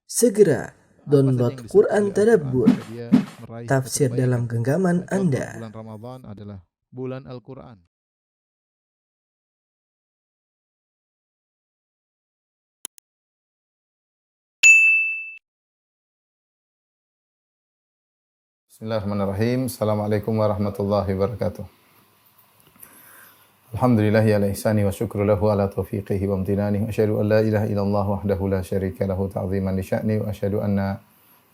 Segera Apa saja download yang disebut Quran oleh Tadabbur, Al-Quran jika dia meraih tafsir kebaikan. dalam genggaman Dan contoh Anda. bulan Ramadan adalah bulan Al-Quran. Bismillahirrahmanirrahim. Assalamualaikum warahmatullahi wabarakatuh. Alhamdulillahi ala ihsani wa syukru lahu ala taufiqihi wa amtinani. Asyhadu an la ilaha illallah wahdahu la syarika lahu ta'ziman li sya'ni wa asyhadu anna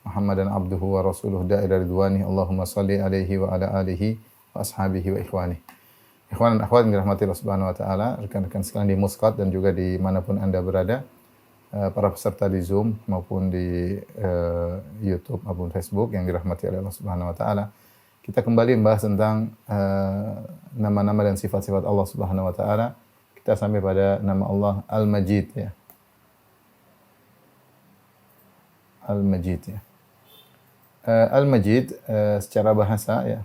Muhammadan abduhu wa rasuluhu da'ila ridwani. Allahumma salli alaihi wa ala alihi wa ashabihi wa ikhwani. Ikhwan dan akhwat yang dirahmati Allah Subhanahu wa taala, rekan-rekan sekalian di Muscat dan juga di manapun Anda berada, para peserta di Zoom maupun di YouTube maupun Facebook yang dirahmati oleh Allah Subhanahu wa taala. Kita kembali membahas tentang nama-nama dan sifat-sifat Allah Subhanahu wa taala. Kita sampai pada nama Allah Al-Majid ya. Al-Majid ya. Al-Majid secara bahasa ya.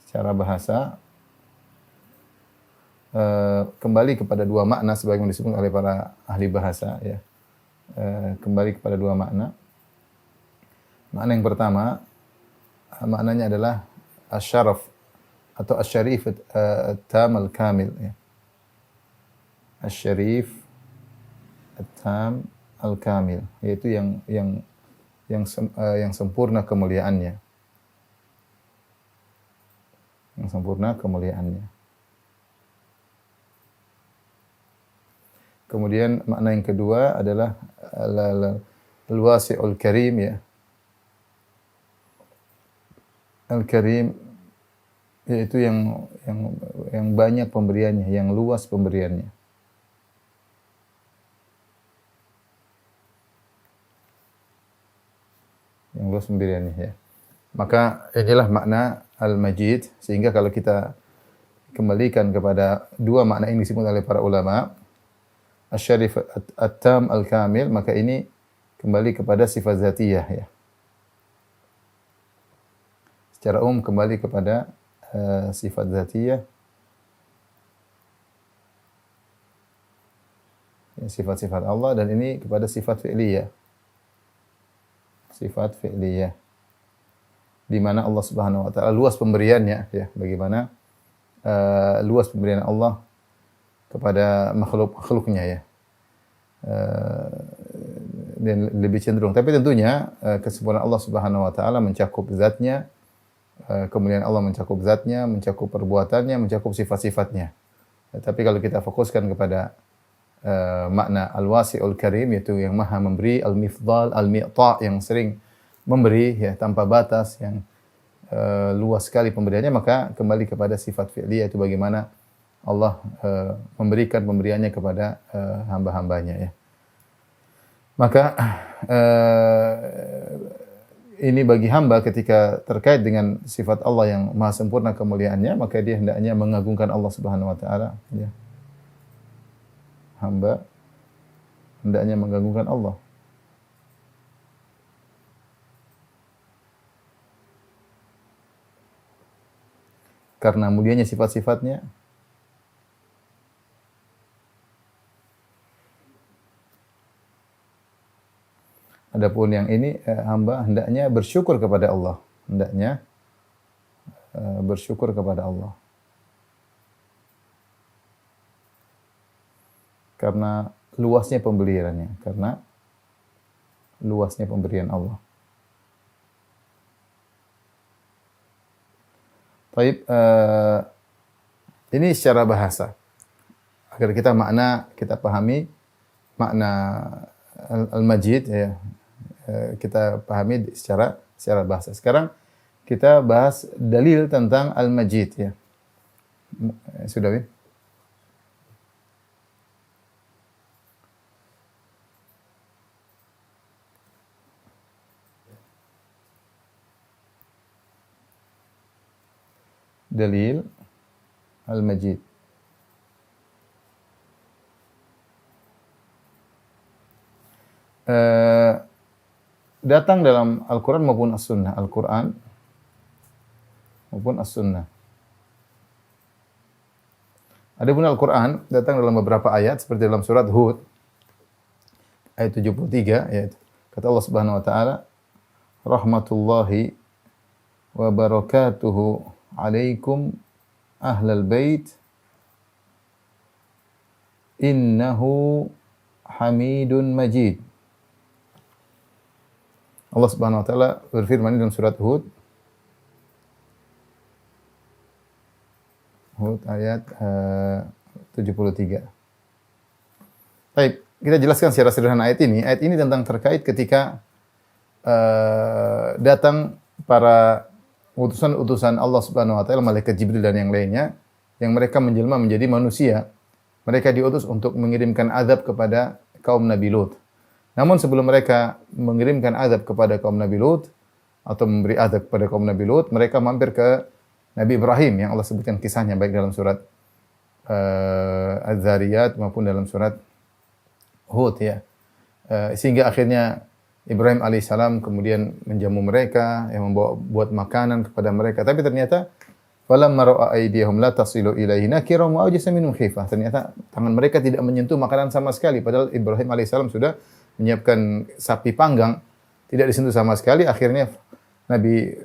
Secara bahasa kembali kepada dua makna sebagaimana disebut oleh para ahli bahasa ya. Kembali kepada dua makna. Makna yang pertama, maknanya adalah asy-syaraf atau asy-syarif at-tam al-kamil ya. Asy-syarif at-tam al-kamil, yaitu yang sempurna kemuliaannya. Yang sempurna kemuliaannya. Kemudian makna yang kedua adalah al-wasi'ul karim ya. Al-Karim yaitu yang banyak pemberiannya, yang luas pemberiannya. Yang luas pemberiannya ya. Maka inilah makna Al-Majid, sehingga kalau kita kembalikan kepada dua makna ini disebut oleh para ulama, Asy-Syarif At-Tam Al-Kamil, maka ini kembali kepada sifat zatiyah ya. Secara umum kembali kepada sifat zatiyah, sifat-sifat Allah, dan ini kepada sifat fi'liyah. Sifat fi'liyah. Di mana Allah Subhanahu wa taala luas pemberiannya ya, bagaimana luas pemberian Allah kepada makhluk-makhluknya ya. Dan lebih cenderung, tapi tentunya kesempurnaan Allah Subhanahu wa taala mencakup zatnya, kemuliaan Allah mencakup zatnya, mencakup perbuatannya, mencakup sifat-sifatnya. Tapi kalau kita fokuskan kepada makna al-wasi'ul karim, yaitu yang maha memberi, al-mifdal, al-mi'ta, yang sering memberi ya tanpa batas, yang luas sekali pemberiannya, maka kembali kepada sifat fi'liyah, yaitu bagaimana Allah memberikan pemberiannya kepada hamba-hambanya ya. Maka ini bagi hamba ketika terkait dengan sifat Allah yang maha sempurna kemuliaannya, maka dia hendaknya mengagungkan Allah Subhanahu wa taala ya. Hamba hendaknya mengagungkan Allah. Karena mulianya sifat-sifatnya. Adapun yang ini hamba hendaknya bersyukur kepada Allah, hendaknya bersyukur kepada Allah. Karena luasnya pemberiannya, karena luasnya pemberian Allah. Baik, ini secara bahasa. Agar kita pahami makna Al-Majid ya. Kita pahami secara bahasa. Sekarang kita bahas dalil tentang Al-Majid ya. Sudah, Win? Dalil Al-Majid. Datang dalam Al-Quran maupun As-Sunnah. Al-Quran maupun As-Sunnah. Adapun Al-Quran datang dalam beberapa ayat seperti dalam surat Hud. ayat 73 yaitu kata Allah Subhanahu wa taala, rahmatullahi wa barakatuhu alaikum ahlal bait innahu hamidun majid. Allah Subhanahu wa taala berfirman dalam surat Hud ayat 73. Baik, kita jelaskan secara sederhana ayat ini. Ayat ini tentang terkait ketika datang para utusan-utusan Allah Subhanahu wa taala, malaikat Jibril dan yang lainnya, yang mereka menjelma menjadi manusia. Mereka diutus untuk mengirimkan azab kepada kaum Nabi Lut. Namun sebelum mereka mengirimkan azab kepada kaum Nabi Lut atau memberi azab kepada kaum Nabi Lut, mereka mampir ke Nabi Ibrahim yang Allah sebutkan kisahnya baik dalam surat Az-Zariyat maupun dalam surat Hud ya. Sehingga akhirnya Ibrahim alaihissalam kemudian menjamu mereka, yang membawa buat makanan kepada mereka. Tapi ternyata falamma ra'a aydiyahum la tasilu ilaihi nakirum wa awjasa minhum khifah. Ternyata tangan mereka tidak menyentuh makanan sama sekali, padahal Ibrahim alaihissalam sudah menyiapkan sapi panggang, tidak disentuh sama sekali. Akhirnya Nabi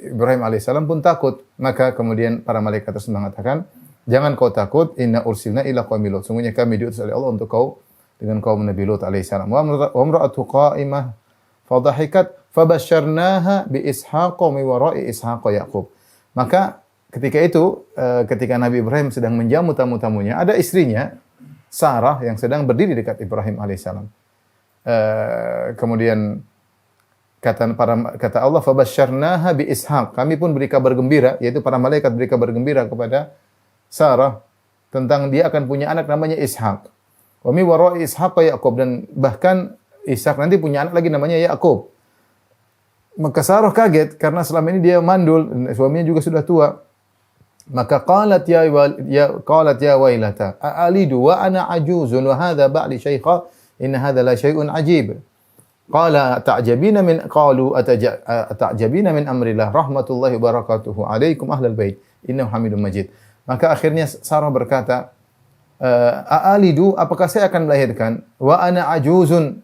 Ibrahim alaihissalam pun takut. Maka kemudian para malaikat tersebut mengatakan, jangan kau takut, inna ursilna ila qaumi Lut. Sungguhnya kami diutus oleh Allah untuk kau dengan kaum Nabi Lut alaihissalam. Wa imra'atu qa'imah fadhahikat fabasyarnaha bi Ishaq min wara'i Ishaq Yaqub. Maka ketika itu ketika Nabi Ibrahim sedang menjamu tamu-tamunya, ada istrinya Sarah yang sedang berdiri dekat Ibrahim alaihissalam. Kemudian kata Allah, fabasyarnaha bi Ishaq. Kami pun beri kabar gembira, yaitu para malaikat beri kabar gembira kepada Sarah tentang dia akan punya anak namanya Ishaq. Wa mi wara'i Ishaq Yaqub, dan bahkan Ishaq nanti punya anak lagi namanya Yaqub. Maka Sarah kaget karena selama ini dia mandul dan suaminya juga sudah tua. Maka qalat ya wailata a'alidu wa ana ajuzun wa hadha ba'li shaykha inna hadha la syai'un ajib. Qala ta'jabina min amrillah rahmatullahi wa barakatuhu alaikum ahlal bait innahu hamidum majid. Maka akhirnya Sarah berkata, a'alidu, apakah saya akan melahirkan? Wa ana ajuzun,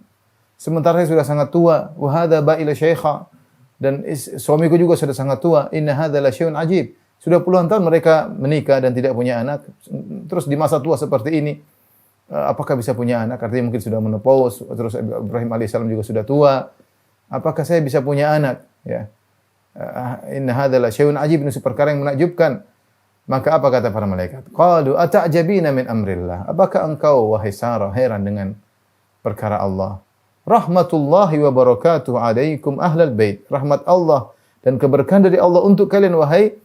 sementara saya sudah sangat tua. Wa hadha ba'ila syaikha, dan suamiku juga sudah sangat tua. Inna hadza la syai'un ajib. Sudah puluhan tahun mereka menikah dan tidak punya anak. Terus di masa tua seperti ini, apakah bisa punya anak? Artinya mungkin sudah menopause. Terus Ibrahim alaihissalam juga sudah tua. Apakah saya bisa punya anak? Ya. Inna hadza la syai'un ajib, ini perkara yang menakjubkan. Maka apa kata para malaikat? Qalu ata'jabina min amrillah. Apakah engkau wahai Sarah heran dengan perkara Allah? Rahmatullahi wa barakatuhu alaikum ahlal bait. Rahmat Allah dan keberkahan dari Allah untuk kalian wahai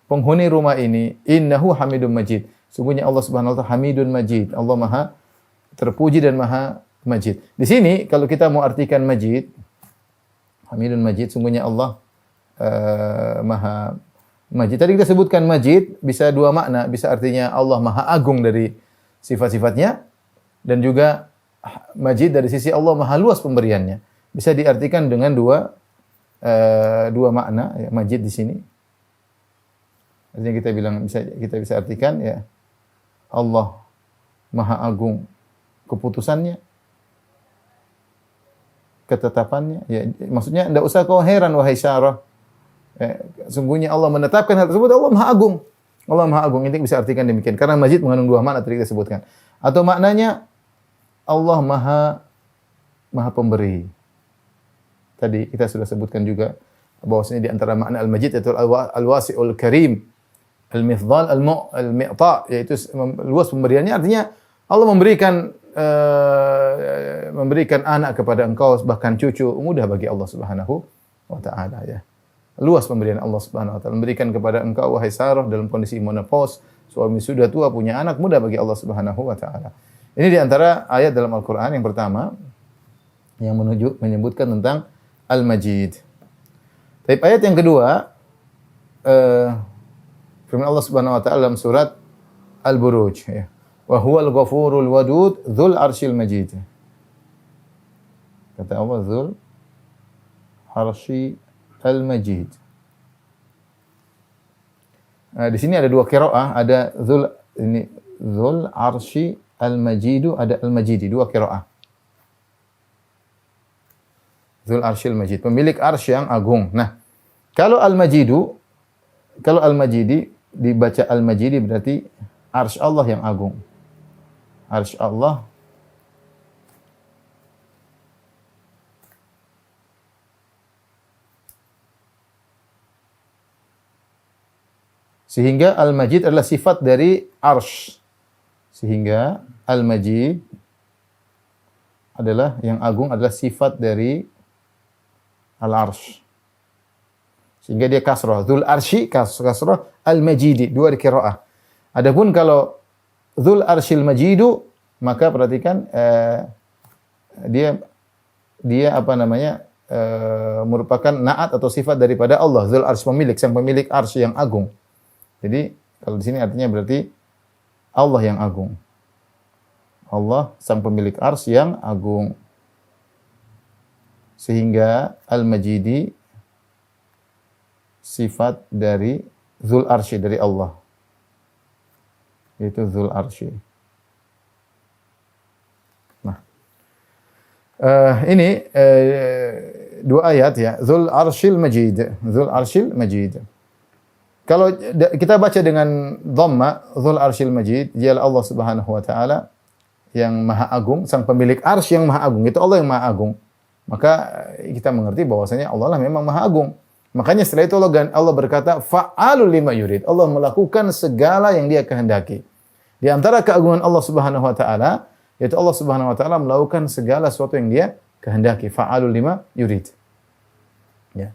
penghuni rumah ini. Innahu hamidun majid. Sungguhnya Allah Subhanahu wa taala Hamidun Majid. Allah Maha terpuji dan Maha Majid. Di sini kalau kita mau artikan Majid, Hamidun Majid, sungguhnya Allah Maha Majid. Tadi kita sebutkan Majid bisa dua makna, bisa artinya Allah Maha Agung dari sifat-sifatnya, dan juga Majid dari sisi Allah Maha Luas pemberiannya. Bisa diartikan dengan dua makna ya, Majid di sini. Artinya kita bisa artikan ya Allah Maha Agung keputusannya, ketetapannya. Ya, maksudnya tidak usah kau heran wahai Sarah. Sungguhnya Allah menetapkan hal tersebut, Allah Maha Agung. Allah Maha Agung, ini bisa artikan demikian. Karena Majid mengandung dua makna tadi kita sebutkan. Atau maknanya Allah Maha Pemberi. Tadi kita sudah sebutkan juga bahwasanya di antara makna Al-Majid yaitu Al-Wasi'ul Karim, Al-Mifdal, Al-Mi'ta, yaitu luas pemberiannya. Artinya Allah memberikan anak kepada engkau, bahkan cucu, mudah bagi Allah Subhanahu wa taala ya. Luas pemberian Allah Subhanahu wa taala, memberikan kepada engkau wahai Sarah dalam kondisi menopause, suami sudah tua punya anak, mudah bagi Allah Subhanahu wa taala. Ini di antara ayat dalam Al-Qur'an yang pertama yang menyebutkan tentang Al-Majid. Tapi ayat yang kedua, firman Allah Subhanahu wa taala dalam surat Al-Buruj ya. Wa huwal ghafurul wadud dzul arsyil majid. Kata Allah dzul arsy al-majid. Di sini ada dua qiraah, ada dzul arsy al-majidu, ada al-majidi, dua qiraah. Dzul Arsyil Majid, pemilik arsy yang agung. Nah, kalau Al-Majidi dibaca Al-Majidi berarti arsy Allah yang agung. Arsy Allah sehingga Al-Majid adalah sifat dari arsy. Sehingga Al-Majid adalah yang agung, adalah sifat dari Al-Arsy. Sehingga dia kasrah. Dzul Arsy kasrah, Al-Majidi, dua qiraah. Adapun kalau Dzul Arsyil Majidu, maka perhatikan dia apa namanya? Merupakan naat atau sifat daripada Allah. Dzul Arsy, pemilik, sang pemilik arsy yang agung. Jadi kalau di sini artinya berarti Allah yang agung. Allah sang pemilik arsy yang agung. Sehingga Al-Majidi sifat dari Dzul Arsy, dari Allah. Yaitu Dzul Arsy. Nah, ini dua ayat ya. Dzul Arsyil Majid. Dzul Arsyil Majid. Kalau kita baca dengan dhamma, Dzul Arsyil Majid, dialah Allah Subhanahu wa taala yang Maha Agung, sang pemilik arsy yang Maha Agung. Itu Allah yang Maha Agung. Maka kita mengerti bahwasanya Allah lah memang Maha Agung. Makanya setelah itu Allah berkata, fa'alul lima yurid. Allah melakukan segala yang Dia kehendaki. Di antara keagungan Allah Subhanahu wa taala, yaitu Allah Subhanahu wa taala melakukan segala sesuatu yang Dia kehendaki. Fa'alul lima yurid. Ya.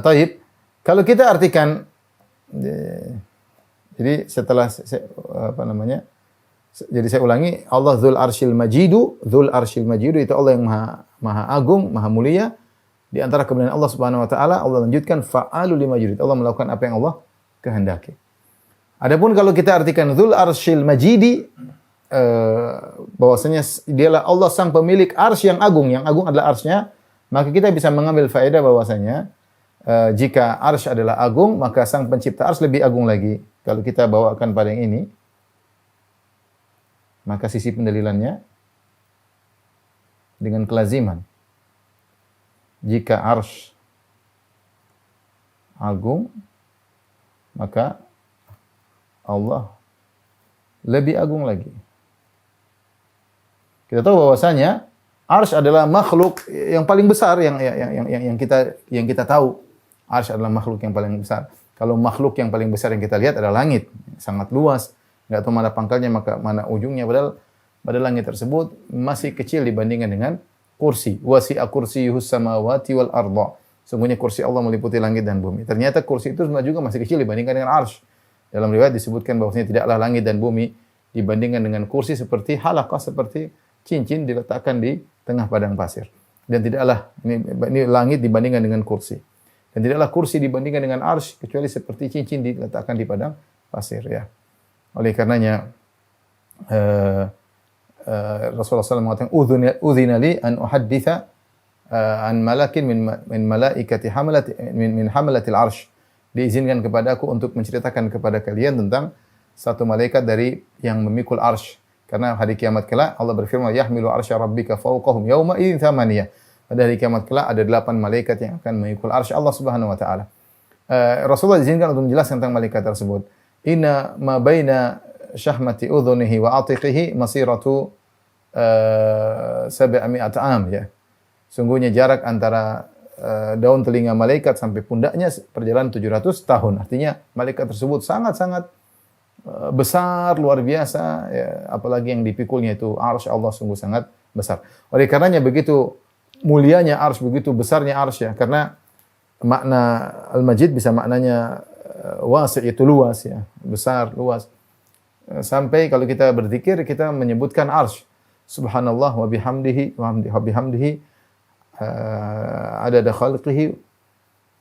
Taib. Kalau kita artikan, jadi setelah jadi saya ulangi, Allah Dzul Arsyil Majidu, Dzul Arsyil Majidu itu Allah yang maha agung, maha mulia. Di antara kemuliaan Allah Subhanahu wa taala, Allah lanjutkan fa'alu lima yurid. Allah melakukan apa yang Allah kehendaki. Adapun kalau kita artikan Dzul Arsyil Majidi, bahwasanya dialah Allah sang pemilik arsy yang agung adalah arsy-Nya, maka kita bisa mengambil faedah bahwasanya jika arsy adalah agung, maka sang pencipta arsy lebih agung lagi. Kalau kita bawakan pada yang ini, maka sisi pendalilannya dengan kelaziman. Jika arsy agung, maka Allah lebih agung lagi. Kita tahu bahwasanya arsy adalah makhluk yang paling besar yang kita tahu. Arsy adalah makhluk yang paling besar. Kalau makhluk yang paling besar yang kita lihat adalah langit, sangat luas, enggak tahu mana pangkalnya, maka mana ujungnya, padahal pada langit tersebut masih kecil dibandingkan dengan kursi. Wasi'a kursiyyuhus samawati wal arda. Sungguhnya kursi Allah meliputi langit dan bumi. Ternyata kursi itu sebenarnya juga masih kecil dibandingkan dengan arsy. Dalam riwayat disebutkan bahwasanya tidaklah langit dan bumi dibandingkan dengan kursi seperti halaqah, seperti cincin diletakkan di tengah padang pasir. Dan tidaklah ini langit dibandingkan dengan kursi. Dan tidaklah kursi dibandingkan dengan arsy kecuali seperti cincin diletakkan di padang pasir ya. Oleh karenanya Rasulullah SAW mengatakan udzina li an uhadditsa an malakin min malaikati min hamalatil arsy. Diizinkan kepadaku untuk menceritakan kepada kalian tentang satu malaikat dari yang memikul arsy. Karena hari kiamat kelak Allah berfirman yahmilu arsya rabbika fawqahum yauma idzin thamaniyah. Pada hari kiamat kelak ada 8 malaikat yang akan memikul arsy Allah Subhanahu wa taala. Rasulullah diizinkan untuk menjelaskan tentang malaikat tersebut. Inna ma baina syahmati udhunihi wa atiqihi masiratu 700 am ya. Sungguhnya jarak antara daun telinga malaikat sampai pundaknya perjalanan 700 tahun. Artinya malaikat tersebut sangat-sangat besar, luar biasa ya, apalagi yang dipikulnya itu arsy Allah sungguh sangat besar. Oleh karenanya begitu mulianya arsy, begitu besarnya arsy ya, karena makna Al-Majid bisa maknanya wasi' itu luas ya, besar, luas. Sampai kalau kita berzikir kita menyebutkan arsy. Subhanallah wa bihamdihi adada khalqihi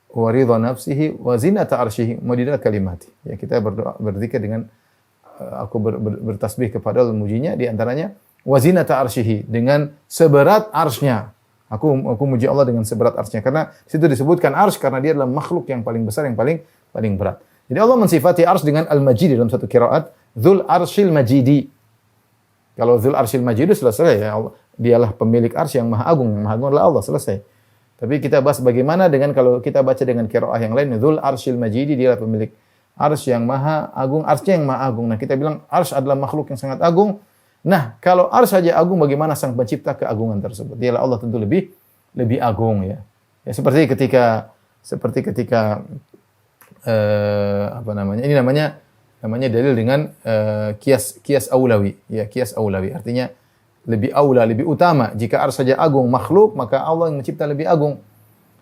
wa ridha nafsihi wa zinata arsyihi madida kalimati. Ya, kita berdoa berzikir dengan aku bertasbih kepada Allah, mujinya di antaranya wa zinata arsyihi, dengan seberat arsy-Nya. Aku muji Allah dengan seberat arsy-Nya, karena situ disebutkan arsy karena dia adalah makhluk yang paling besar, yang paling berat. Jadi Allah mensifati arsy dengan Al-Majid dalam satu qiraat Dzul Arsyil Majidi. Kalau Dzul Arsyil Majidi selesai ya Allah. Dialah pemilik arsy yang maha agung. Yang maha agung adalah Allah, selesai. Tapi kita bahas bagaimana dengan kalau kita baca dengan qiraah yang lain, Dzul Arsyil Majid, dialah pemilik arsy yang maha agung, arsy yang maha agung. Nah, kita bilang arsy adalah makhluk yang sangat agung. Nah, kalau arsy saja agung, bagaimana sang pencipta keagungan tersebut? Dialah Allah, tentu lebih agung ya. Ya seperti ketika apa namanya? Ini namanya dalil dengan kias aulawi, ya kias aulawi. Artinya lebih aula, lebih utama. Jika arsy saja agung makhluk, maka Allah yang mencipta lebih agung.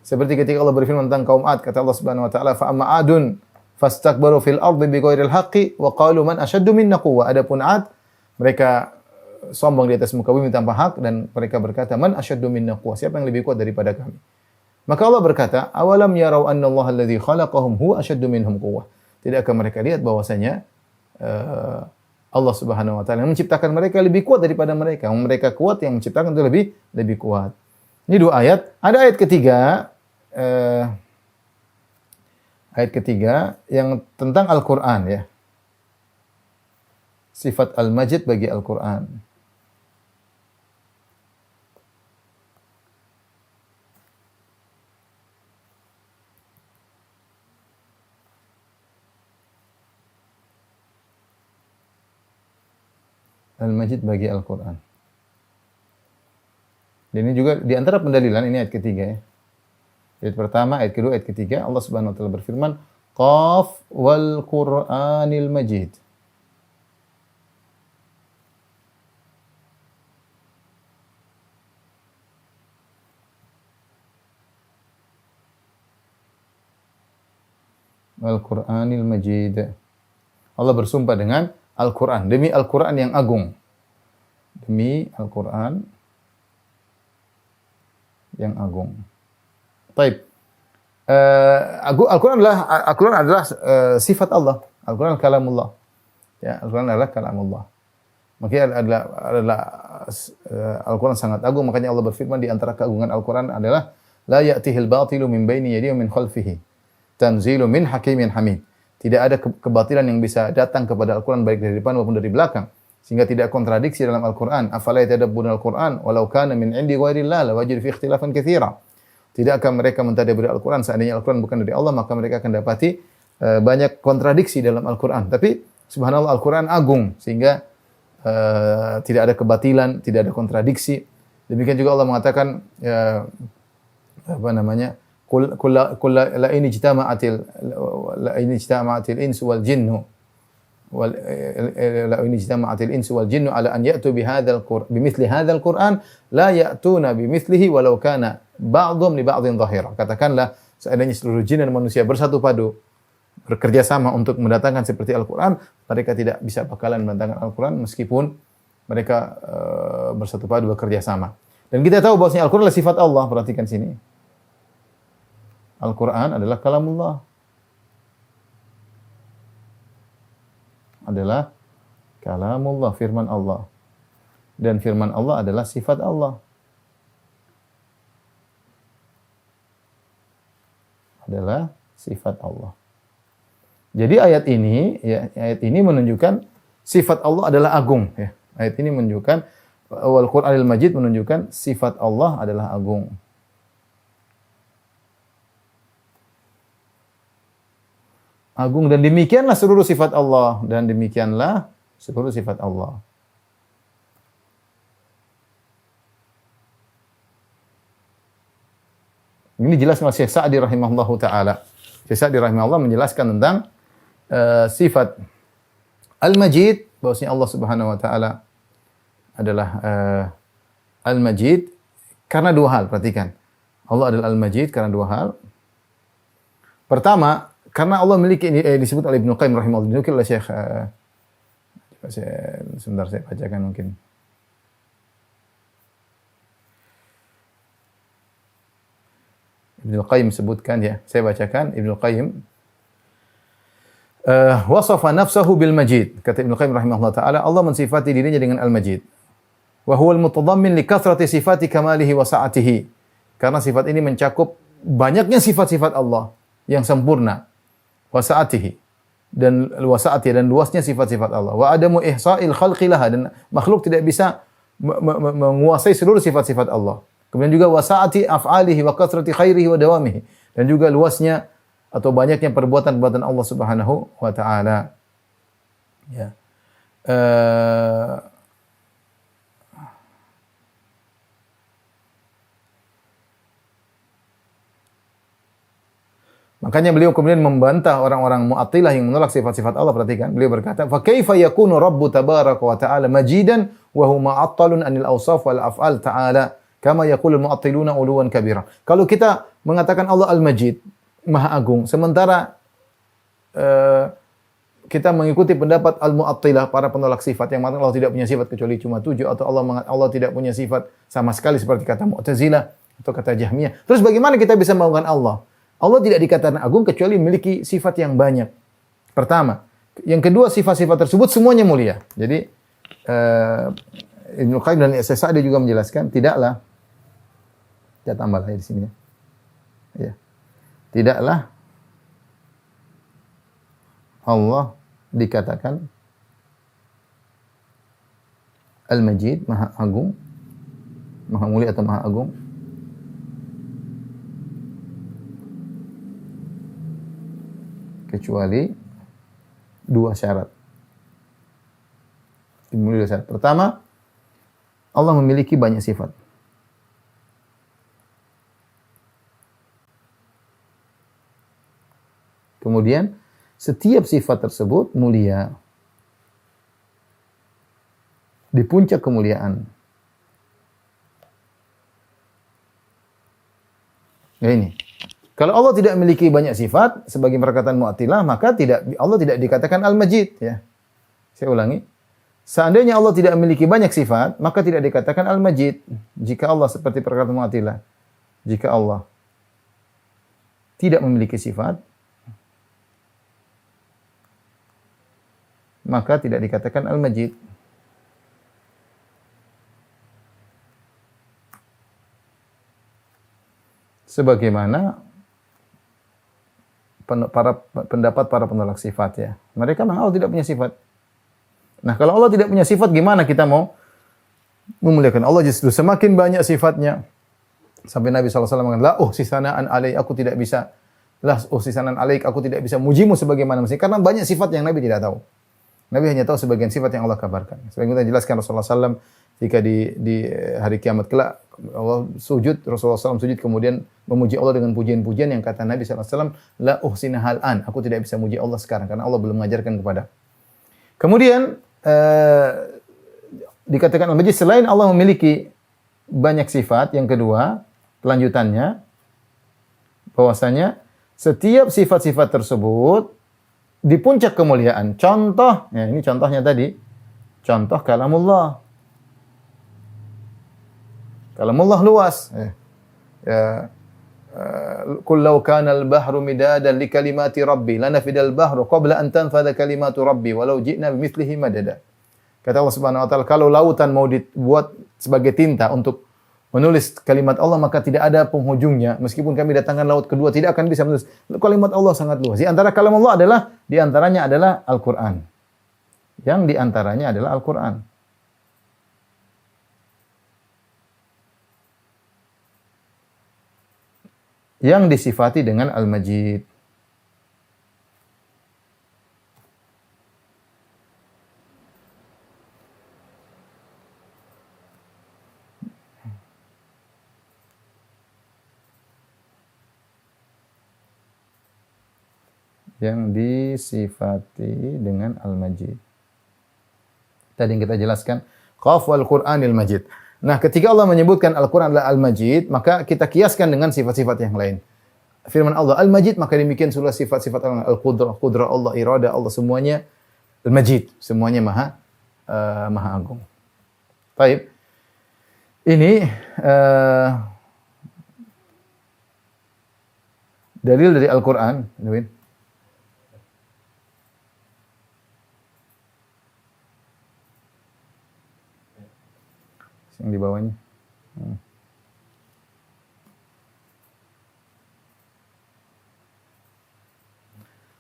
Seperti ketika Allah berfirman tentang kaum Ad, kata Allah Subhanahu wa taala, "Fa amma 'adun fastakbaru fil ardi bighairil haqqi wa qalu man asyaddu minna quwwa." Adapun Ad, mereka sombong di atas muka bumi tanpa hak dan mereka berkata, "Man asyaddu minna quwwa?" Siapa yang lebih kuat daripada kami? Maka Allah berkata, "Awalam yarau anna Allah alladhi khalaqahum huwa asyaddu minhum quwwa." Tidakkah mereka lihat bahwasanya Allah Subhanahu wa taala yang menciptakan mereka lebih kuat daripada mereka. Mereka kuat, yang menciptakan itu lebih kuat. Ini dua ayat. Ada ayat ketiga, yang tentang Al-Qur'an ya. Sifat Al-Majid bagi Al-Qur'an. Al-Majid bagi Al-Qur'an. Dan ini juga di antara pendalilan, ini ayat ketiga ya. Ayat pertama, ayat kedua, ayat ketiga, Allah Subhanahu wa taala berfirman, "Qaf wal Qur'anil Majid." Al-Qur'anil Majid. Allah bersumpah dengan Al-Quran, demi Al-Quran yang agung. Demi Al-Quran yang agung. Baik. Al-Quran adalah sifat Allah. Al-Quran kalamullah. Ya, Al-Quran adalah kalamullah. Makanya adalah Al-Quran sangat agung, makanya Allah berfirman di antara keagungan Al-Quran adalah la ya'tihil batilu min baini yadihi wa min khalfihi. Tanzilu min hakimin hamid. Tidak ada kebatilan yang bisa datang kepada Al-Quran baik dari depan maupun dari belakang. Sehingga tidak kontradiksi dalam Al-Quran. Afala yatadabbuna Al-Quran walau kana min indi ghairillah lawajadu fi ikhtilafan katsira. Tidakkah mereka mentadabburi Al-Quran, seandainya Al-Quran bukan dari Allah, maka mereka akan dapati banyak kontradiksi dalam Al-Quran. Tapi subhanallah, Al-Quran agung sehingga tidak ada kebatilan, tidak ada kontradiksi. Demikian juga Allah mengatakan Qul la in ijtama'atil insu wal jinnu ala an ya'tu bimithli hadzal Qur'an la ya'tuna bimithlihi walau kana ba'dhum li ba'dhin dhahira. Katakanlah, seandainya seluruh jin dan manusia bersatu padu bekerja sama untuk mendatangkan seperti Al-Qur'an, mereka tidak bisa bakalan mendatangkan Al-Qur'an meskipun mereka bersatu padu bekerja sama. Dan kita tahu bahwasanya Al-Qur'an adalah sifat Allah. Perhatikan sini. Al-Quran adalah kalamullah. Adalah kalamullah, firman Allah. Dan firman Allah adalah sifat Allah. Adalah sifat Allah. Jadi ayat ini menunjukkan sifat Allah adalah agung. Ya. Ayat ini menunjukkan, wal Qur'anil Majid menunjukkan sifat Allah adalah agung. Agung, dan demikianlah seluruh sifat Allah, dan demikianlah seluruh sifat Allah. Ini jelas oleh Syekh Sa'di rahimahullahu taala. Syekh Sa'di rahimahullah menjelaskan tentang sifat Al-Majid, bahwasanya Allah Subhanahu wa taala adalah Al-Majid karena dua hal. Perhatikan. Allah adalah Al-Majid karena dua hal. Pertama, karena Allah memiliki, disebut oleh Ibnu Qayyim rahimahullah, dinukil oleh Syekh sebentar saya bacakan mungkin. Ibnu Qayyim sebutkan ya, saya bacakan. Ibnu Qayyim wasafa nafsahu bil Majid. Kata Ibnu Qayyim rahimahullah taala, Allah mensifati dirinya dengan Al-Majid. Wa huwa al-mutadammin li kathrati sifati kamalihi wa sa'atihi. Karena sifat ini mencakup banyaknya sifat-sifat Allah yang sempurna. Wa sa'atihi, dan luasnya sifat-sifat Allah. Wa adamu ihsa'il khalqi laha, dan makhluk tidak bisa menguasai seluruh sifat-sifat Allah. Kemudian juga wasaati af'alihi wa kathrati khairihi wa dawamihi. Dan juga luasnya atau banyaknya perbuatan-perbuatan Allah Subhanahu wa taala. Ya. Makanya beliau kemudian membantah orang-orang Mu'attilah yang menolak sifat-sifat Allah. Perhatikan, beliau berkata, "Fa kaifa yakunu Rabbu tabaraka wa ta'ala majidan wa huwa ma'attalun 'anil awsaf wal af'al ta'ala kama yaqulul mu'attiluna 'uluwan kabira." Kalau kita mengatakan Allah Al-Majid, Maha Agung, sementara kita mengikuti pendapat Al-Mu'attilah, para penolak sifat yang mengatakan Allah tidak punya sifat kecuali cuma 7, atau Allah tidak punya sifat sama sekali seperti kata Mu'tazilah atau kata Jahmiyah. Terus bagaimana kita bisa mengagungkan Allah? Allah tidak dikatakan agung kecuali memiliki sifat yang banyak. Pertama. Yang kedua, sifat-sifat tersebut semuanya mulia. Jadi Ibnu Qayyim dan Sa'di juga menjelaskan, tidaklah, kita tambah lagi di sini ya. Ya. Tidaklah Allah dikatakan Al-Majid, Maha Agung, Maha Mulia atau Maha Agung, kecuali dua syarat. Dimulai dua syarat. Pertama, Allah memiliki banyak sifat. Kemudian, setiap sifat tersebut mulia. Di puncak kemuliaan. Ya ini. Kalau Allah tidak memiliki banyak sifat, sebagai perkataan Mu'attilah, maka Allah tidak dikatakan Al-Majid. Ya. Saya ulangi. Seandainya Allah tidak memiliki banyak sifat, maka tidak dikatakan Al-Majid. Jika Allah seperti perkataan Mu'attilah. Jika Allah tidak memiliki sifat, maka tidak dikatakan Al-Majid. Sebagaimana pendapat para penolak sifat ya. Mereka memang Allah tidak punya sifat. Nah, kalau Allah tidak punya sifat, gimana kita mau memuliakan Allah? Justru semakin banyak sifatnya. Sampai Nabi SAW mengatakan, "La uhsisana'an alaik, aku tidak bisa. La uhsisana'an alaik, aku tidak bisa mujimu sebagaimana mesti." Karena banyak sifat yang Nabi tidak tahu. Nabi hanya tahu sebagian sifat yang Allah kabarkan. Sebagaimana dijelaskan Rasulullah SAW jika di hari kiamat kelak Allah sujud, Rasulullah SAW sujud kemudian memuji Allah dengan pujian-pujian yang kata Nabi SAW, la uhsina hal'an, aku tidak bisa muji Allah sekarang karena Allah belum mengajarkan kepada. Kemudian dikatakan Al-Majid, selain Allah memiliki banyak sifat, yang kedua kelanjutannya bahwasanya setiap sifat-sifat tersebut di puncak kemuliaan. Contoh, ya ini contohnya tadi, contoh kalamullah. Kalamullah luas. Qul law kana al-bahru midadan li kalimati rabbi lanafida al-bahru qabla an tanfadha kalimatu rabbi walau ji'na bimithlihi madada. Kata Allah Subhanahu wa taala, kalau lautan mau dibuat sebagai tinta untuk menulis kalimat Allah, maka tidak ada penghujungnya. Meskipun kami datangkan laut kedua, tidak akan bisa menulis. Kalimat Allah sangat luas. Di antara kalam Allah adalah, di antaranya adalah Al-Quran. Yang di antaranya adalah Al-Quran. Yang disifati dengan Al-Majid. Yang disifati dengan Al-Majid. Tadi yang kita jelaskan, Qaf wal Qur'anil Majid. Nah, ketika Allah menyebutkan Al-Quran adalah Al-Majid, maka kita kiaskan dengan sifat-sifat yang lain. Firman Allah Al-Majid, maka demikian surah sifat-sifat Allah, Al-Qudrah, Qudrah Allah, Iradah Allah, semuanya Al-Majid, semuanya Maha Agung. Baik. Ini dalil dari Al-Quran, yang di bawahnya.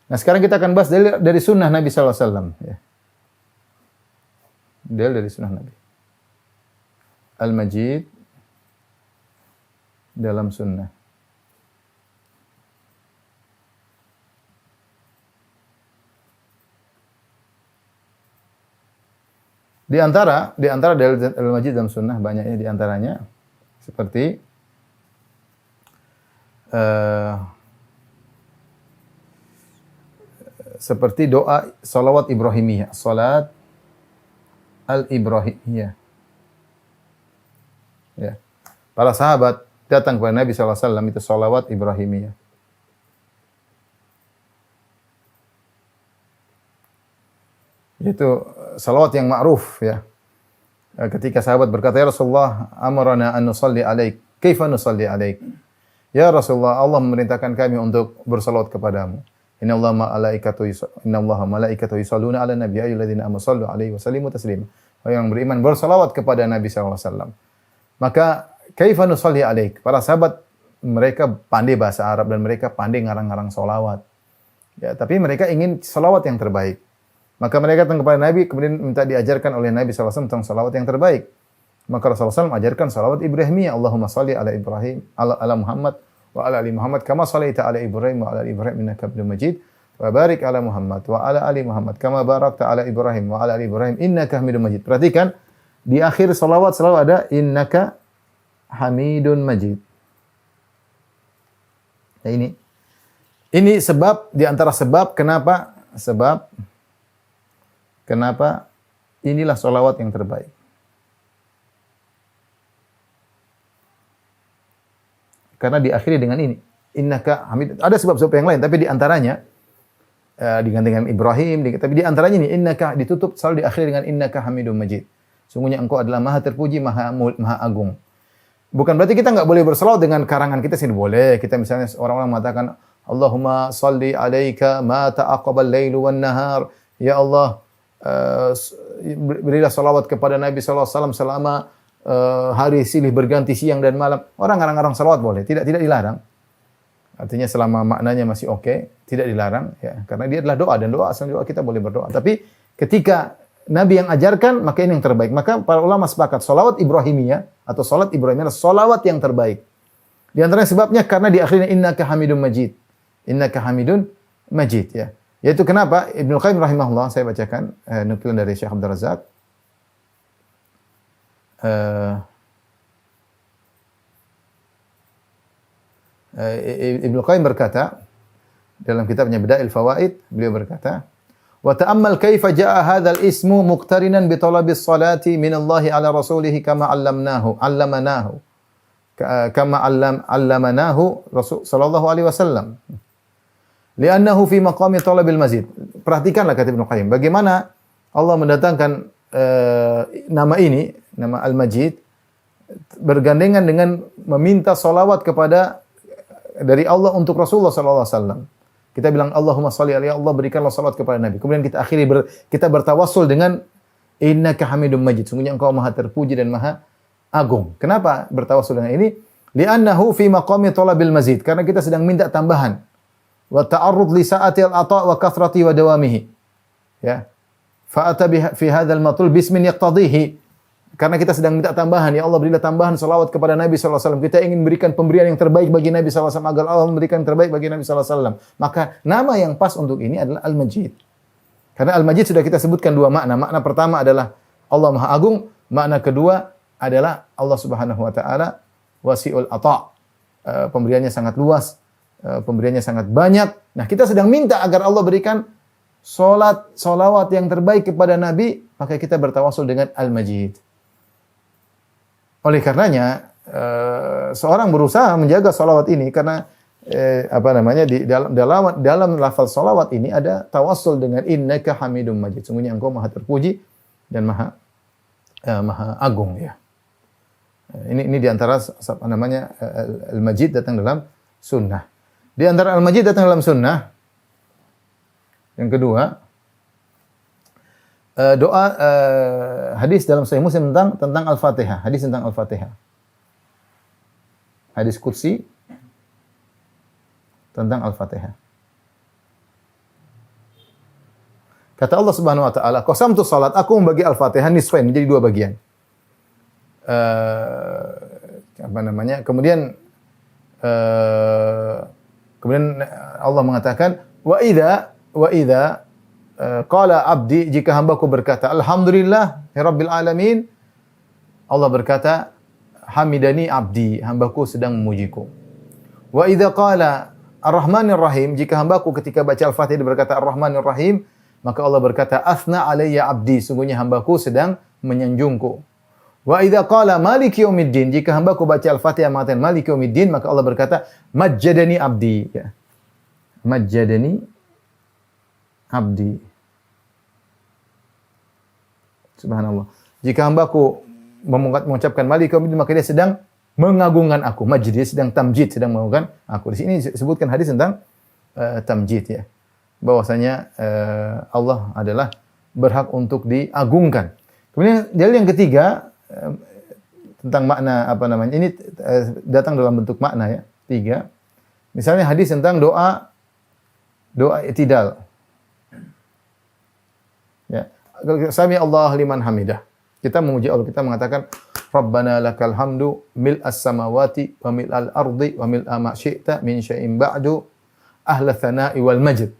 Nah, sekarang kita akan bahas dari sunnah Nabi sallallahu alaihi wasallam. Ya. Dalil dari sunnah Nabi. Al-Majid dalam sunnah. Di antara dalil Al-Majid dalam sunnah banyaknya di antaranya seperti seperti doa salawat Ibrahimiyah, salat al-Ibrahimiyah. Ya. Para sahabat datang kepada Nabi SAW itu salawat Ibrahimiyah. Itu salawat yang ma'ruf ya. Ketika sahabat berkata, "Ya Rasulullah, amarana an nusalli alaik. Kaifa nusalli alaik?" Ya Rasulullah, Allah memerintahkan kami untuk bersalawat kepadamu. Innallaha malaikatahu yusalluna 'alan nabiy ayyuhalladzina amanu sallu 'alaihi wa sallimu taslima. Orang yang beriman bersalawat kepada Nabi SAW. Maka kaifa nusalli alaik? Para sahabat mereka pandai bahasa Arab dan mereka pandai ngarang-ngarang salawat. Ya, tapi mereka ingin salawat yang terbaik. Maka mereka datang kepada Nabi kemudian minta diajarkan oleh Nabi SAW tentang salawat yang terbaik. Maka Rasulullah SAW ajarkan salawat Ibrahimiyah. Allahumma salli ala Ibrahim, ala Muhammad, wa ala ali Muhammad, kama sallaita ala Ibrahim, wa ala ali Ibrahim, innaka Hamidum Majid. Wa barik ala Muhammad, wa ala ali Muhammad, kama barakta ala Ibrahim, wa ala ali Ibrahim, innaka Hamidum Majid. Perhatikan, di akhir salawat selalu ada, innaka Hamidun Majid. Nah ini sebab, di antara sebab, kenapa inilah salawat yang terbaik. Karena diakhiri dengan ini. Innaka Hamid. Ada sebab-sebab yang lain, tapi di antaranya digantikan Ibrahim, tapi di antaranya ini innaka ditutup selalu diakhiri dengan innaka Hamidum Majid. Sungguhnya engkau adalah Maha terpuji, Maha agung. Bukan berarti kita enggak boleh berselawat dengan karangan kita sendiri, boleh. Kita misalnya orang-orang mengatakan Allahumma salli alaika ma ta'aqabal lailu wan nahar. Ya Allah, berilah salawat kepada Nabi sallallahu alaihi wasallam selama hari silih berganti siang dan malam. Orang ngarang-ngarang salawat boleh, tidak dilarang. Artinya selama maknanya masih oke, tidak dilarang ya, karena dia adalah doa dan doa asal doa kita boleh berdoa. Tapi ketika Nabi yang ajarkan, maka ini yang terbaik. Maka para ulama sepakat salawat Ibrahimiyah atau salat Ibrahimiyah adalah salawat yang terbaik. Di antaranya sebabnya karena di akhirnya innaka Hamidum Majid. Innaka Hamidun Majid ya. Yaitu kenapa Ibnu Qayyim rahimahullah, saya bacakan nukilan dari Syekh Abdul Razak. Ibnu Qayyim berkata dalam kitabnya Bada'il Fawaid, beliau berkata, "Wa ta'ammal kaifa ja'a hadzal ismu muqtarinan bi talabis salati min Allah ala rasulih kama 'allamanahu Rasul sallallahu alaihi wasallam. Li'annahu fi maqami talabil mazid." Perhatikanlah kata Ibnu Qayyim, bagaimana Allah mendatangkan nama ini, nama Al-Majid, bergandengan dengan meminta salawat kepada dari Allah untuk Rasulullah sallallahu alaihi wasallam. Kita bilang Allahumma shalli alaihi, Allah berikanlah salawat kepada Nabi. Kemudian kita akhiri kita bertawassul dengan innaka Hamidum Majid. Sungguhnya engkau Maha terpuji dan Maha agung. Kenapa bertawassul dengan ini? Li'annahu fi maqami talabil mazid. Karena kita sedang minta tambahan. Wa ta'arrud li sa'atil ata' wa kathrati wa dawamihi. Ya. Fa'ata fi hadzal matlub bismin yaqtadihi. Karena kita sedang minta tambahan, ya Allah berilah tambahan salawat kepada Nabi sallallahu alaihi wasallam. Kita ingin berikan pemberian yang terbaik bagi Nabi sallallahu alaihi wasallam agar Allah memberikan yang terbaik bagi Nabi sallallahu alaihi wasallam. Maka nama yang pas untuk ini adalah Al-Majid. Karena Al-Majid sudah kita sebutkan dua makna. Makna pertama adalah Allah Maha Agung, makna kedua adalah Allah Subhanahu wa taala wasi'ul ata'. Pemberiannya sangat luas, pemberiannya sangat banyak. Nah, kita sedang minta agar Allah berikan salawat yang terbaik kepada Nabi, maka kita bertawassul dengan Al-Majid. Oleh karenanya seorang berusaha menjaga salawat ini karena di dalam lafaz salawat ini ada tawassul dengan innaka Hamidum Majid. Sungguhnya engkau Maha terpuji dan Maha agung ya. Ini di antara Al-Majid datang dalam sunnah. Di antara Al-Majid datang dalam sunnah. Yang kedua, doa hadis dalam Sahih Muslim tentang Al-Fatihah, hadis tentang Al-Fatihah. Hadis qudsi tentang Al-Fatihah. Kata Allah Subhanahu wa taala, "Qasamtu salat, aku membagi Al-Fatihah nisfain, menjadi dua bagian." apa namanya? Kemudian Allah mengatakan wa idza qala abdi, jika hambaku berkata alhamdulillah rabbil alamin, Allah berkata hamidani abdi, hambaku sedang memujiku. Wa idza qala ar-rahmanir rahim, jika hambaku ketika baca Al-Fatihah berkata ar-rahmanir rahim, maka Allah berkata asna alayya abdi, sungguhnya hambaku sedang menyanjungku. Wa idza qala maliki yaumiddin, jika hambaku baca Al-Fatihah mengatakan maliki yaumiddin, maka Allah berkata majjadani abdi, ya. Majjadani abdi. Subhanallah. Jika hambaku mengucapkan maliki yaumiddin, maka dia sedang mengagungkan aku. Majid, dia sedang tamjid, sedang mengagungkan aku. Di sini disebutkan hadis tentang tamjid, ya. Bahwasanya Allah adalah berhak untuk diagungkan. Kemudian dalil yang ketiga tentang makna apa namanya? Ini datang dalam bentuk makna, ya. 3. Misalnya hadis tentang doa i'tidal. Ya. Sami Allah liman hamidah. Kita memuji Allah, kita mengatakan Rabbana lakal hamdu mil'as samawati wa mil'al ardi wa mil'a ma syi'ta min syai'in ba'du ahla tsana'i wal majd.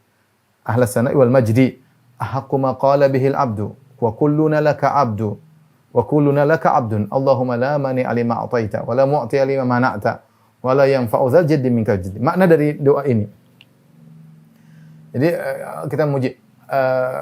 Ahla tsana'i wal majdi. Ahaqqu ma qala bihil abdu wa kulluna laka abdu wa kulluna laka abdun. Allahumma la mani'a lima a'taita wa la mu'tiya lima mana'ta wa la yanfa'u dzal jaddi minkal jaddi. Makna dari doa ini. Jadi kita memuji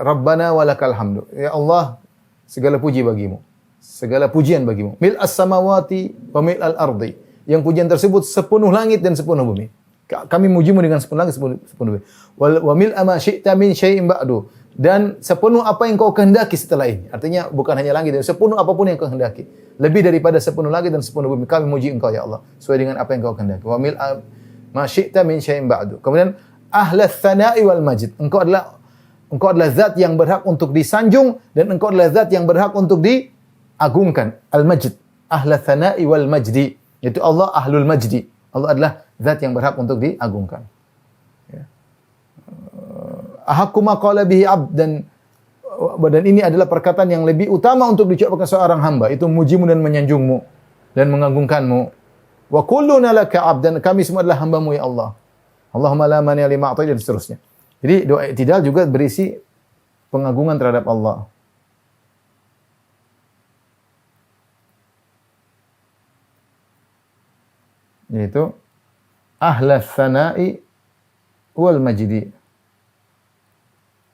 Rabbana walakal hamdu. Ya Allah, segala puji bagimu. Segala pujian bagimu. Mil'as samawati wa mil'al ardi. Yang pujian tersebut sepenuh langit dan sepenuh bumi. Kami mujimu dengan sepenuh langit, sepenuh bumi. Wa mil'a ma syi'ta min syai'in ba'du. Dan sepenuh apa yang kau kehendaki setelah ini. Artinya bukan hanya langit, dan sepenuh apapun yang kau kehendaki. Lebih daripada sepenuh langit dan sepenuh bumi. Kami muji engkau ya Allah. Sesuai dengan apa yang kau kehendaki. Wa mil'a ma syi'ta min syai'in ba'du. Kemudian ahlas tsana'i wal majd. Engkau adalah zat yang berhak untuk disanjung dan engkau adalah zat yang berhak untuk diagungkan. Al-Majd, ahla tsana'i wal majdi. Itu Allah ahlul majdi. Allah adalah zat yang berhak untuk diagungkan. Ya. Ahaqqu ma qala bihi 'abd, dan ini adalah perkataan yang lebih utama untuk diucapkan seorang hamba, itu mujimu dan menyanjungmu dan mengagungkanmu. Wa kulluna laka 'abd, dan kami semua adalah hambamu ya Allah. Allahumma la mani'a lima a'taita, dan seterusnya. Jadi doa i'tidal juga berisi pengagungan terhadap Allah. Yaitu ahlas tsana'i wal majdi.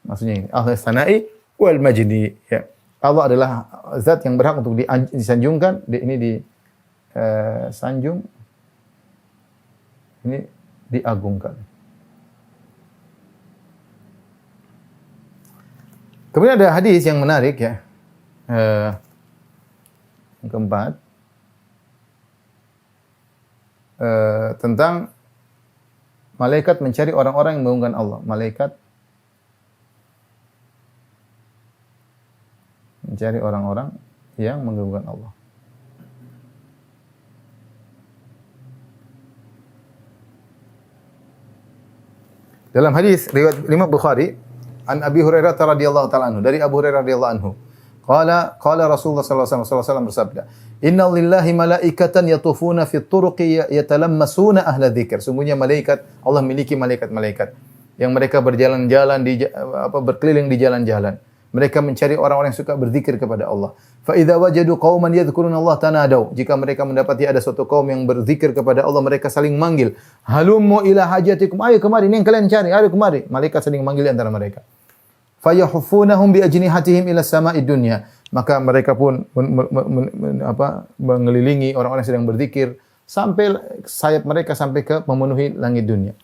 Maksudnya ini, ahlas tsana'i wal majdi, ya. Allah adalah zat yang berhak untuk disanjungkan, ini disanjung, ini diagungkan. Kemudian ada hadis yang menarik, ya. Yang keempat, tentang malaikat mencari orang-orang yang mengagungkan Allah. Malaikat mencari orang-orang yang mengagungkan Allah. Dalam hadis riwayat Imam Bukhari, an Abi Hurairah radhiyallahu ta'ala anhu, dari Abu Hurairah radhiyallahu anhu, qala Rasulullah sallallahu alaihi wasallam bersabda, "Inna lillahi malaikatan yatufuna fit turuqi yatalammasuna ahla dzikr." Sungguhnya Allah memiliki malaikat-malaikat yang mereka berjalan-jalan berkeliling di jalan-jalan. Mereka mencari orang-orang yang suka berzikir kepada Allah. Fa idza wajadu qauman yadhkuruna Allah tanadaw. Jika mereka mendapati ada suatu kaum yang berzikir kepada Allah, mereka saling manggil. Halummu ila hajatikum. Ayo kemari, ini yang kalian cari. Ayo kemari. Malaikat saling manggil antara mereka. Fa yahuffunahum bi ajnihatihim ila sama'id dunya. Maka mereka pun mengelilingi orang-orang yang sedang berzikir sampai sayap mereka sampai ke memenuhi langit dunia.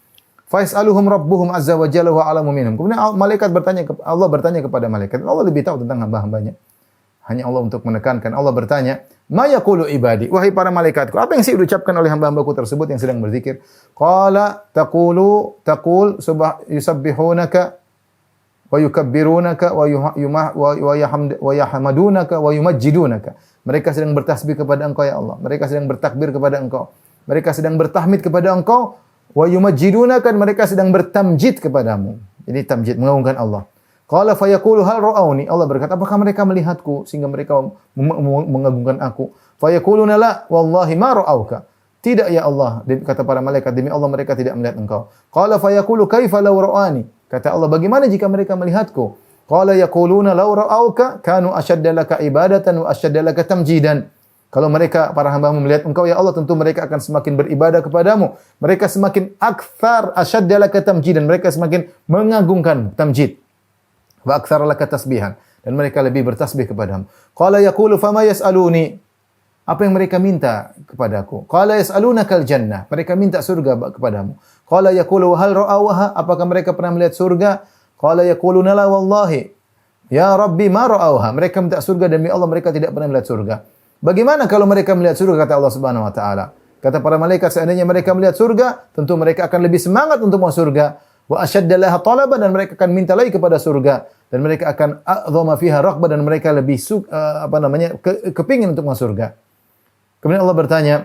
Fa yas'aluhum rabbuhum azza wa jalla wa a'lamu minhum. Kemudian Allah bertanya kepada malaikat. Allah lebih tahu tentang hamba-hambanya. Hanya Allah untuk menekankan. Allah bertanya, "Ma yaqulu ibadi?" Wahai para malaikatku, apa yang diucapkan oleh hamba-hambaku tersebut yang sedang berzikir? Qala taqul yusabbihunaka wa yukabbirunaka wa yahmadunaka wa yumajjidunaka. Mereka sedang bertasbih kepada Engkau ya Allah. Mereka sedang bertakbir kepada Engkau. Mereka sedang bertahmid kepada Engkau. Wa yumajjidunaka, mereka sedang bertamjid kepadamu. Jadi tamjid, mengagungkan Allah. Qala fa yaqulu hal ra'awni. Allah berkata, apakah mereka melihatku sehingga mereka mengagungkan aku? Fa yaquluna la wallahi ma ra'auka. Tidak ya Allah, kata para malaikat, demi Allah mereka tidak melihat engkau. Qala fa yaqulu kaifa law ra'ani? Kata Allah, bagaimana jika mereka melihatku? Qala yaquluna law ra'auka kanu ashadda laka ibadatan wa ashadda laka tamjidan. Kalau mereka, para hamba-Mu melihat engkau, ya Allah, tentu mereka akan semakin beribadah kepadamu. Mereka semakin akthar ashadda laka tamjidan. Mereka semakin mengagungkan tamjid. Wa akthar laka tasbihan. Dan mereka lebih bertasbih kepadamu. Qala yaqulu fama yas'aluni. Apa yang mereka minta kepadaku? Qala yas'alunakal jannah. Mereka minta surga kepadamu. Qala yaqulu hal ra'awha? Apakah mereka pernah melihat surga? Qala yaquluna la wallahi. Ya Rabbi ma ra'awha. Mereka minta surga, demi Allah mereka tidak pernah melihat surga. Bagaimana kalau mereka melihat surga, kata Allah Subhanahu wa taala? Kata para malaikat, seandainya mereka melihat surga, tentu mereka akan lebih semangat untuk masuk surga. Wa ashadda laha talaban, dan mereka akan minta lagi kepada surga, dan mereka akan a'dhama fiha raghbah, dan mereka lebih kepingin untuk masuk surga. Kemudian Allah bertanya,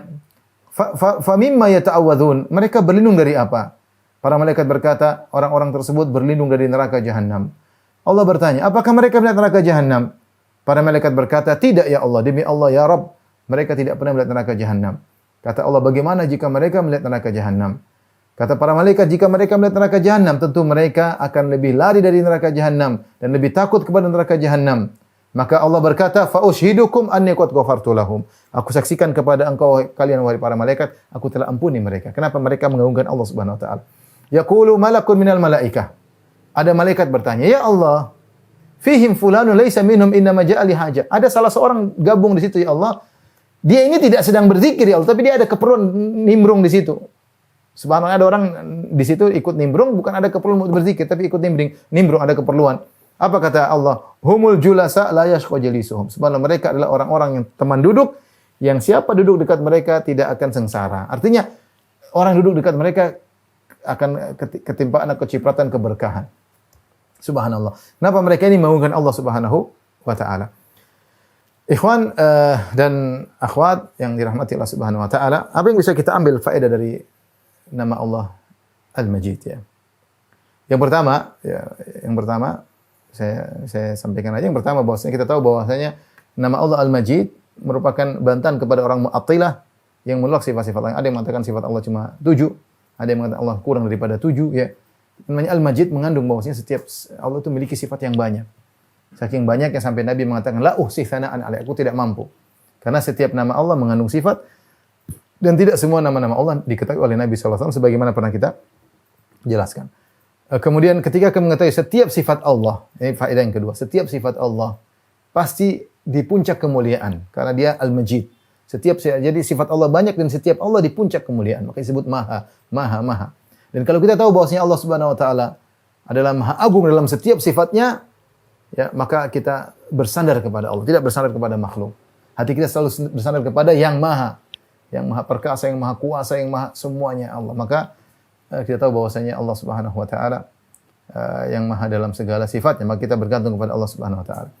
fa mimma yata'awwadzun? Mereka berlindung dari apa? Para malaikat berkata, orang-orang tersebut berlindung dari neraka jahanam. Allah bertanya, apakah mereka melihat neraka jahanam? Para malaikat berkata, tidak ya Allah, demi Allah ya Rabb, mereka tidak pernah melihat neraka jahanam. Kata Allah, bagaimana jika mereka melihat neraka jahanam? Kata para malaikat, jika mereka melihat neraka jahanam, tentu mereka akan lebih lari dari neraka jahanam dan lebih takut kepada neraka jahanam. Maka Allah berkata, fa ushidukum anni qad ghafartu lahum. Aku saksikan kepada engkau, kalian wahai para malaikat, aku telah ampuni mereka. Kenapa mereka mengagungkan Allah Subhanahu wa taala? Yaqulu malakun minal malaikah. Ada malaikat bertanya, ya Allah, fihim fulanun laisa minhum innama ja'a li hajah. Ada salah seorang gabung di situ ya Allah. Dia ini tidak sedang berzikir ya Allah, tapi dia ada keperluan nimbrung di situ. Subhanallah, ada orang di situ ikut nimbrung, bukan ada keperluan untuk berzikir, tapi ikut nimbrung ada keperluan. Apa kata Allah? Humul julasa la yashqa jalisuhum. Subhanallah, mereka adalah orang-orang yang teman duduk, yang siapa duduk dekat mereka tidak akan sengsara. Artinya orang duduk dekat mereka akan ketimpaan kecipratan keberkahan. Subhanallah. Kenapa mereka ini mengagungkan Allah Subhanahu wa taala? Ikhwan dan akhwat yang dirahmati Allah Subhanahu wa taala, apa yang bisa kita ambil faedah dari nama Allah Al-Majid ya? Yang pertama saya sampaikan aja. Yang pertama, bahwasanya kita tahu bahwasanya nama Allah Al-Majid merupakan bantahan kepada orang Mu'attilah yang menolak sifat-sifat lain. Ada yang mengatakan sifat Allah cuma 7, ada yang mengatakan Allah kurang daripada 7 ya. Namanya Al-Majid mengandung bahwasanya setiap Allah itu memiliki sifat yang banyak. Saking banyaknya sampai Nabi mengatakan la uhsi tsana'an alaihi, aku tidak mampu. Karena setiap nama Allah mengandung sifat dan tidak semua nama-nama Allah diketahui oleh Nabi sallallahu alaihi wasallam sebagaimana pernah kita jelaskan. Kemudian ketika kita mengetahui setiap sifat Allah, ini faedah yang kedua, setiap sifat Allah pasti di puncak kemuliaan karena dia Al-Majid. Jadi sifat Allah banyak dan setiap Allah di puncak kemuliaan, maka disebut maha. Dan kalau kita tahu bahwasanya Allah Subhanahu wa taala adalah Maha Agung dalam setiap sifatnya, ya, maka kita bersandar kepada Allah, tidak bersandar kepada makhluk. Hati kita selalu bersandar kepada yang maha perkasa, yang maha kuasa, yang maha semuanya Allah. Maka kita tahu bahwasanya Allah Subhanahu wa taala yang maha dalam segala sifatnya, maka kita bergantung kepada Allah Subhanahu wa taala.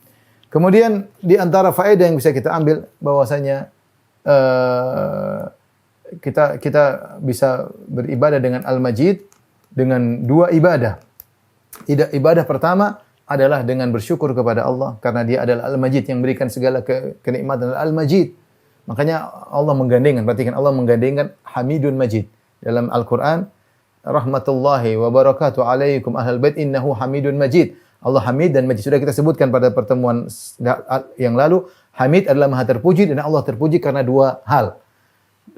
Kemudian di antara faedah yang bisa kita ambil bahwasanya kita bisa beribadah dengan Al-Majid dengan dua ibadah. Ibadah pertama adalah dengan bersyukur kepada Allah karena dia adalah Al-Majid yang memberikan segala kenikmatan. Al-Majid. Makanya Allah menggandengkan, perhatikan, Allah menggandengkan Hamidun Majid. Dalam Al-Qur'an, rahmatullahi wa barakatuh alaikum ahlal bait innahu Hamidun Majid. Allah Hamid dan Majid. Sudah kita sebutkan pada pertemuan yang lalu, Hamid adalah Maha terpuji dan Allah terpuji karena dua hal.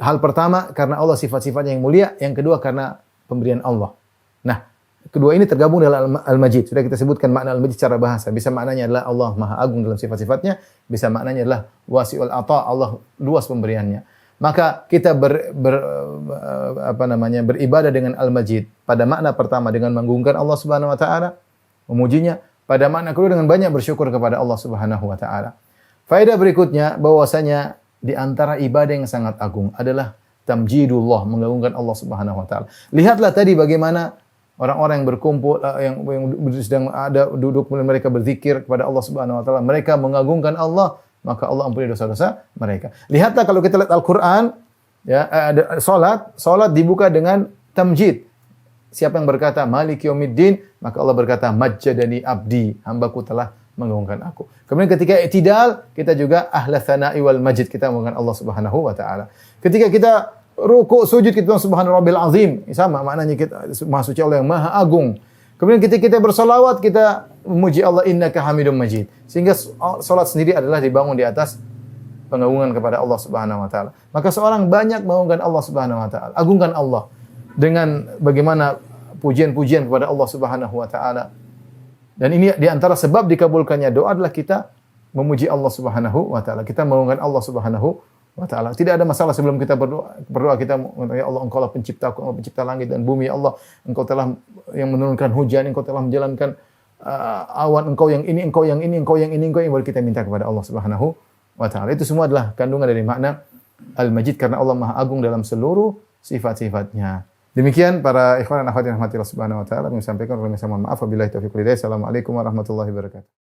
Hal pertama karena Allah sifat-sifatnya yang mulia, yang kedua karena pemberian Allah. Nah, kedua ini tergabung dalam Al-Majid. Sudah kita sebutkan makna Al-Majid secara bahasa. Bisa maknanya adalah Allah Maha Agung dalam sifat-sifatnya, bisa maknanya adalah wasi'ul ata, Allah luas pemberiannya. Maka kita beribadah dengan Al-Majid pada makna pertama dengan mengagungkan Allah Subhanahu wa taala, memujinya. Pada makna kedua dengan banyak bersyukur kepada Allah Subhanahu wa taala. Faedah berikutnya bahwasanya di antara ibadah yang sangat agung adalah tamjidullah, mengagungkan Allah Subhanahu wa taala. Lihatlah tadi bagaimana orang-orang yang berkumpul yang sedang ada duduk mereka berzikir kepada Allah Subhanahu wa taala, mereka mengagungkan Allah, maka Allah ampuni dosa-dosa mereka. Lihatlah kalau kita lihat Al-Qur'an ya, ada salat dibuka dengan tamjid. Siapa yang berkata Maliki yaumiddin, maka Allah berkata majjadani abdi, hambaku telah mengagungkan aku. Kemudian ketika i'tidal, kita juga ahla tsana'i wal majid, kita mengagungkan Allah Subhanahu wa taala. Ketika kita ruku' sujud, kita bilang subhana rabbil azim, sama maknanya, kita maha suci Allah yang maha agung. Kemudian ketika kita bersalawat, kita memuji Allah, innaka hamidum majid. Sehingga salat sendiri adalah dibangun di atas pengagungan kepada Allah Subhanahu wa taala. Maka seorang banyak mengagungkan Allah Subhanahu wa taala. Agungkan Allah dengan bagaimana pujian-pujian kepada Allah Subhanahu wa taala. Dan ini di antara sebab dikabulkannya doa adalah kita memuji Allah Subhanahu wa taala. Kita mengagungkan Allah Subhanahu wa taala. Tidak ada masalah sebelum kita berdoa kita mengatakan, ya Allah, Engkaulah penciptaku, Engkau pencipta langit dan bumi, ya Allah, Engkau telah yang menurunkan hujan, Engkau telah menjalankan awan, Engkau yang ini, Engkau yang ini, Engkau yang ini, Engkau yang baru kita minta kepada Allah Subhanahu wa taala. Itu semua adalah kandungan dari makna Al-Majid, karena Allah Maha Agung dalam seluruh sifat-sifatnya. Demikian para ikhwan dan akhwat yang dirahmati Allah Subhanahu wa taala, kami sampaikan, kami mohon maaf. Wabillahi taufiq wal hidayah. Assalamualaikum warahmatullahi wabarakatuh.